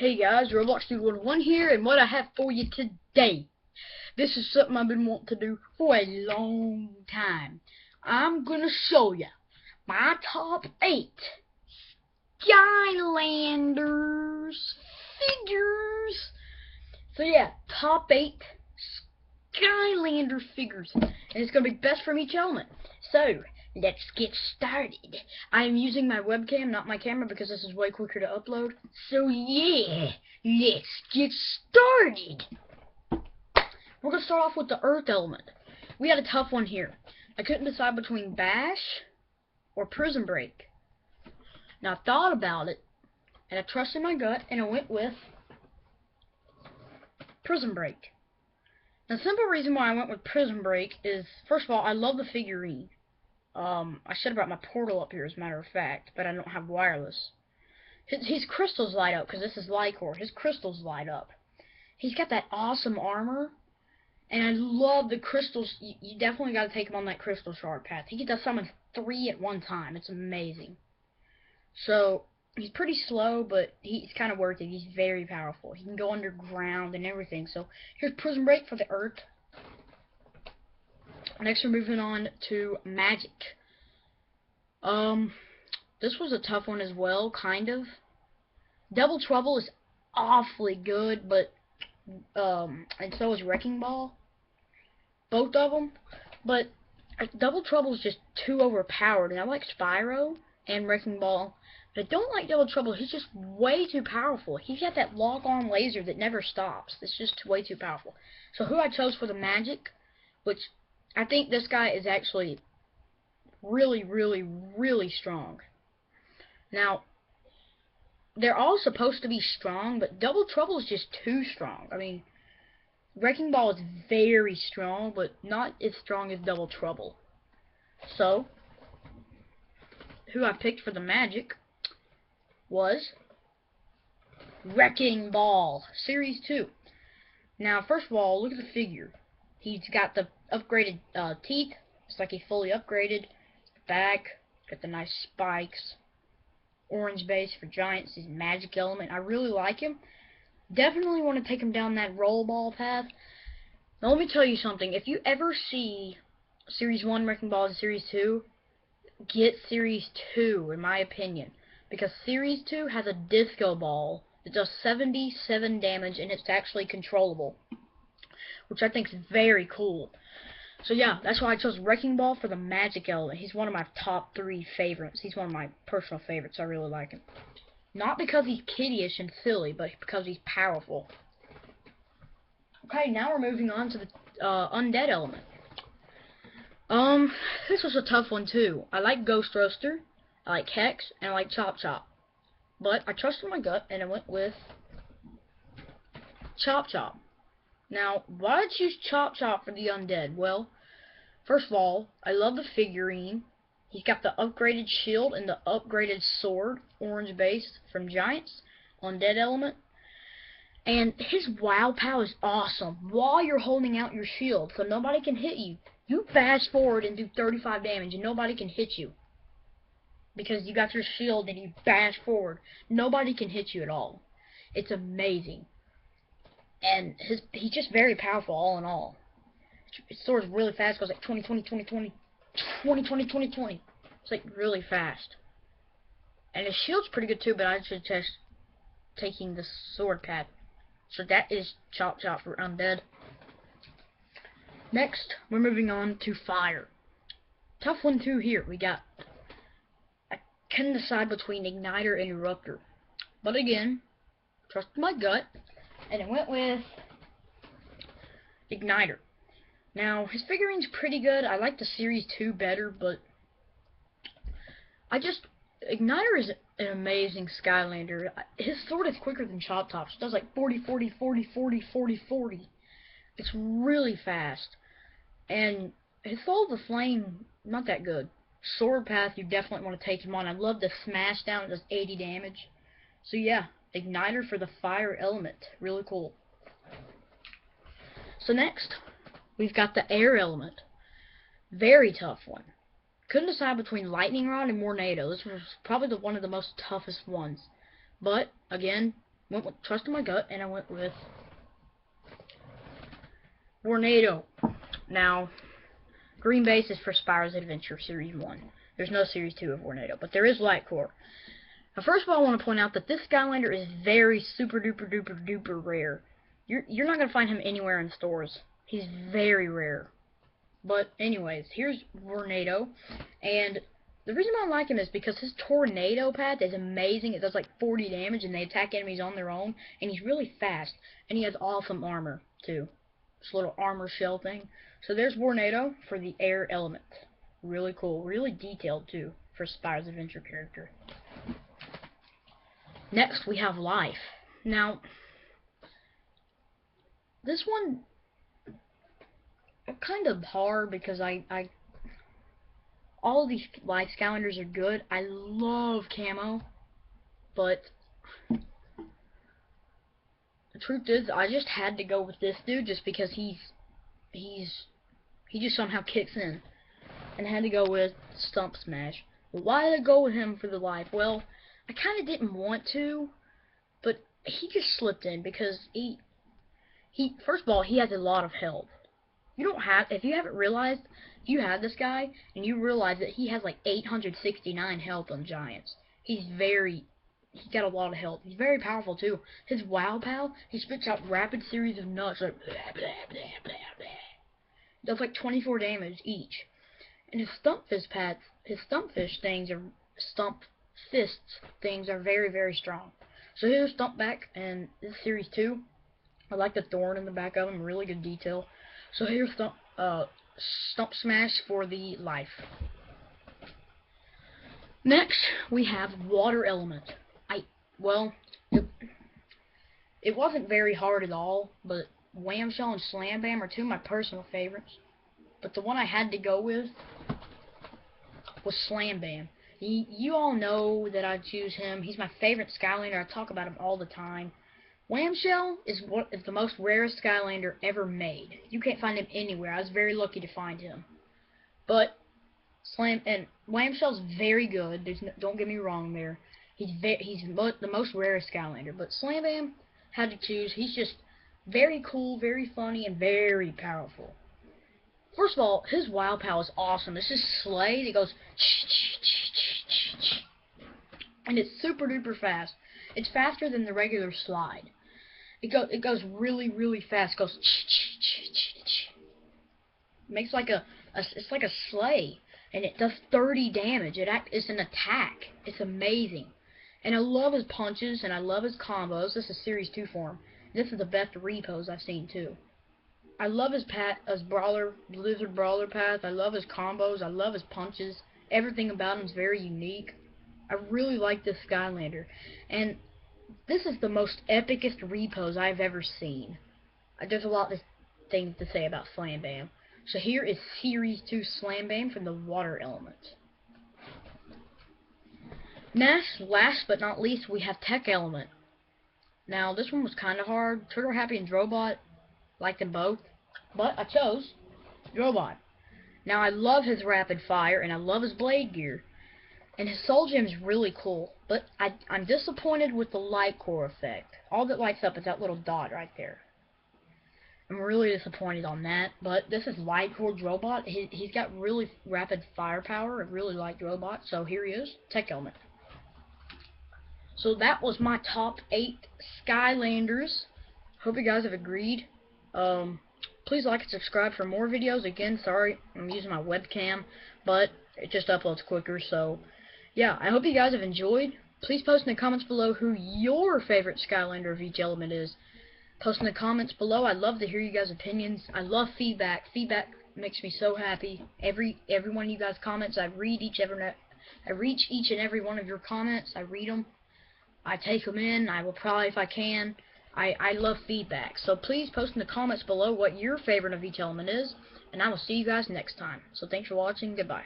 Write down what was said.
Hey guys, Roblox Dude 101 here, and what I have for you today. This is something I've been wanting to do for a long time. I'm gonna show you my top 8 Skylanders figures. So yeah, top 8 Skylander figures, and it's gonna be best from each element. So let's get started. I am using my webcam, not my camera, because this is way quicker to upload. So yeah, let's get started. We're going to start off with the earth element. We had a tough one here. I couldn't decide between Bash or Prison Break. Now I thought about it, and I trusted my gut, and I went with Prison Break. Now the simple reason why I went with Prison Break is, first of all, I love the figurine. I should have brought my portal up here, as a matter of fact, but I don't have wireless. His crystals light up, because this is Lycor. His crystals light up. He's got that awesome armor, and I love the crystals. You definitely got to take him on that crystal shard path. He does summon 3 at one time. It's amazing. So, he's pretty slow, but he's kind of worth it. He's very powerful. He can go underground and everything. So, here's Prison Break for the Earth. Next, we're moving on to Magic. This was a tough one as well, kind of. Double Trouble is awfully good, but and so is Wrecking Ball. Both of them, but Double Trouble is just too overpowered. And I like Spyro and Wrecking Ball, but I don't like Double Trouble. He's just way too powerful. He's got that lock-on laser that never stops. It's just way too powerful. So who I chose for the Magic, which I think this guy is actually really, really, really strong. Now, they're all supposed to be strong, but Double Trouble is just too strong. I mean, Wrecking Ball is very strong, but not as strong as Double Trouble. So, who I picked for the Magic was Wrecking Ball, Series 2. Now, first of all, look at the figure. He's got the upgraded teeth. It's like he's fully upgraded. Back, got the nice spikes. Orange base for Giants. His magic element. I really like him. Definitely want to take him down that roll ball path. Now, let me tell you something. If you ever see Series 1 Wrecking Ball and Series 2, get Series 2, in my opinion. Because Series 2 has a disco ball that does 77 damage, and it's actually controllable, which I think is very cool. So yeah, that's why I chose Wrecking Ball for the magic element. He's one of my top 3 favorites. He's one of my personal favorites. I really like him. Not because he's kiddyish and silly, but because he's powerful. Okay, now we're moving on to the undead element. This was a tough one too. I like Ghost Roaster, I like Hex, and I like Chop Chop. But I trusted my gut, and I went with Chop Chop. Now, why did I choose Chop Chop for the undead? Well, first of all, I love the figurine. He's got the upgraded shield and the upgraded sword, orange base, from Giants, undead element. And his wow pow is awesome while you're holding out your shield, so nobody can hit you. You fast forward and do 35 damage, and nobody can hit you. Because you got your shield and you bash forward. Nobody can hit you at all. It's amazing. And he's just very powerful all in all. His sword is really fast, goes like 20, 20, 20, 20, 20, 20, 20, 20. It's like really fast. And his shield's pretty good too, but I should test taking the sword path. So that is Chop Chop for undead. Next, we're moving on to fire. Tough one too here. We got, I couldn't decide between Igniter and Eruptor. But again, trusted my gut, and I went with Igniter. Now, his figurine's pretty good. I like the Series 2 better, but Igniter is an amazing Skylander. His sword is quicker than Chop Chop's. It does like 40, 40, 40, 40, 40, 40. It's really fast. And his Soul of the Flame, not that good. Sword path, you definitely want to take him on. I love the smash down. It does 80 damage. So yeah, Igniter for the fire element. Really cool. So next, we've got the air element. Very tough one. Couldn't decide between Lightning Rod and Tornado. This was probably one of the most toughest ones. But, again, went with trusting my gut, and I went with Tornado. Now, green base is for Spyro's Adventure Series 1. There's no Series 2 of Tornado, but there is Light Core. Now, first of all, I want to point out that this Skylander is very super duper duper duper rare. You're not gonna find him anywhere in stores. He's very rare. But anyways, here's Tornado, and the reason why I like him is because his tornado path is amazing. It does like 40 damage, and they attack enemies on their own, and he's really fast, and he has awesome armor too. This little armor shell thing. So there's Tornado for the air element. Really cool, really detailed too for Spyro's Adventure character. Next we have Life. Now, this one kind of hard because all of these Life Skylanders are good. I love Camo, but the truth is I just had to go with this dude just because he just somehow kicks in, and I had to go with Stump Smash. Why did I go with him for the Life? Well, I kind of didn't want to, but he just slipped in because he first of all, he has a lot of health. If you haven't realized, if you have this guy and you realize that he has like 869 health on Giants, he's got a lot of health. He's very powerful too. His Wow Pal, he spits out rapid series of nuts like blah blah blah blah blah. Does like 24 damage each. And his Stump Fist things are very, very strong. So here's Stump back, and this series 2. I like the thorn in the back of him, really good detail. So here's Stump Smash for the Life. Next, we have Water Element. It wasn't very hard at all, but Wham Shell and Slam Bam are two of my personal favorites. But the one I had to go with was Slam Bam. You all know that I choose him. He's my favorite Skylander. I talk about him all the time. Wham Shell is the most rarest Skylander ever made. You can't find him anywhere. I was very lucky to find him. But Wham Shell's very good. Don't get me wrong there. He's the most rarest Skylander. But Slam Bam had to choose. He's just very cool, very funny, and very powerful. First of all, his Wow Pal is awesome. This is Slay that goes and it's super duper fast. It's faster than the regular slide. It goes really, really fast. It goes makes like it's like a sleigh, and it does 30 damage. It's an attack. It's amazing. And I love his punches, and I love his combos. This is Series 2 form. This is the best repos I've seen too. I love his Blizzard Brawler path. I love his combos. I love his punches. Everything about him is very unique. I really like this Skylander. And this is the most epicest repos I've ever seen. There's a lot of things to say about Slam Bam. So here is Series 2 Slam Bam from the Water Element. Next, last but not least, we have Tech Element. Now, this one was kind of hard. Trigger Happy and Drobot, liked them both, but I chose Drobot. Now, I love his Rapid Fire, and I love his Blade Gear. And his Soul Gem is really cool, but I'm disappointed with the Light Core effect. All that lights up is that little dot right there. I'm really disappointed on that, but this is Light Core Drobot. He's got really rapid firepower. I really like Drobot, so here he is, Tech Element. So that was my top 8 Skylanders. Hope you guys have agreed. Please like and subscribe for more videos. Again, sorry I'm using my webcam, but it just uploads quicker, so yeah, I hope you guys have enjoyed. Please post in the comments below who your favorite Skylander of each element is. Post in the comments below. I'd love to hear you guys' opinions. I love feedback. Feedback makes me so happy. Every one of you guys' comments, I read each and every one of your comments. I read them. I take them in. I will probably, if I can. I love feedback. So please post in the comments below what your favorite of each element is, and I will see you guys next time. So thanks for watching. Goodbye.